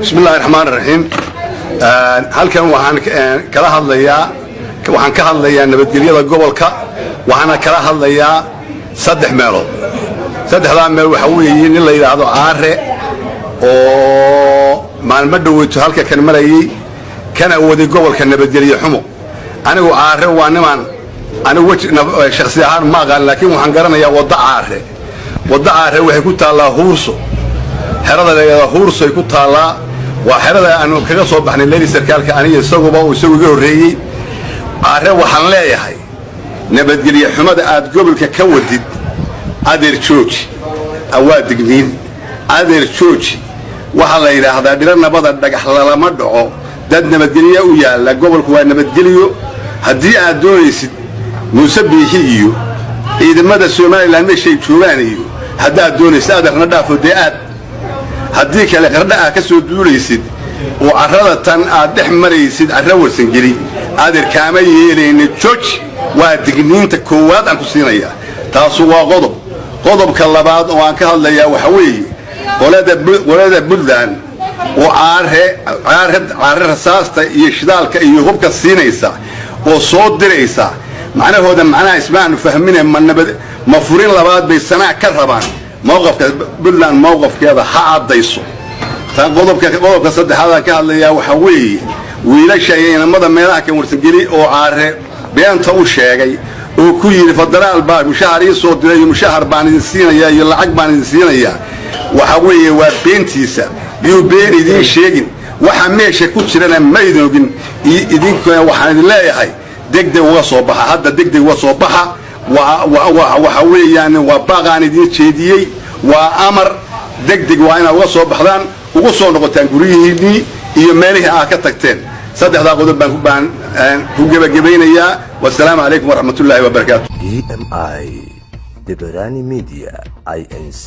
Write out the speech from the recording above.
بسم الله الرحمن الرحيم. halkan waxaan kala hadlayaa nabadgelyada gobolka waxaana kala hadlayaa saddex meelood. saddexda meel waxa weeye in la yiraahdo aare oo maalmo dhaweyto halka kan marayay kana wadi gobolka nabadgelyo xumo. anigu aare waa niman anigu shakhsi ahaan ma aqaan laakiin waxaan garanayaa wada aare waxay ku taalaa Huurso. xerada leeyahay Huurso ay ku taalaa waa xerada aanu kaga soo baxnay leeyahay sarkaalka aniga isaguba uu isagu iga horeeyay. aare waxaan leeyahay nabadgelyo xumada aad gobolka ka wadid adeer jooji awaad digniin adeer jooji waxa la yiraahdaa dhir nabada dhagax lama dhaco dad nabadgelyo u yaala gobolku waa nabadgelyo hadii aad doonaysid Muuse Biixi iyo ciidamada Soomaaliland meeshay joogaan iyo hadaa doonaysid adeerna dhaafo deead hadii kale qardha ka soo duulaysid oo arrada tan aad dhex maraysid arra warsan gali adeer kaama yeelayna jooji waa digniinta koowaad aan ku siinayaa taas waa qodobka labaad oo aan ka hadlayaa waxa weeye qolada Puntland oo aare rasaasta iyo shidaalka iyo hubka siinaysa oo soo diraysa macnahooda ismaan fahminay ma furin labaad bay sanaa ka rabaan mowqafka Puntland mowqafkeeda ha cadayso tan qodobka saddexaad aan ka hadlayaa waxa weeye wiilasha inamada meelaha ka warsan gali oo aare beenta u sheegay oo ku yiri federaal baa mushahar soo diray mushahar baan idin siinaya iyo lacag baan idin siinaya waxa weeye waa beentiisa iyo been idin sheegin waxa meesha ku jirana ma idin idinka waxaan idin leeyahay degdeg uga soo baxa hadda degdeg uga soo baxa waxa weeyaan waa baaqaan idin jeediyay waa amar degdeg waa inaad uga soo baxdaan ugu soo noqotaan guriyihiinii iyo meelihii aad ka tagteen saddexda qodob baan ku gabagabaynayaa wassalaamu calaykum waraxmatullaahi wabarakaatuh. DMI Deberani Media INC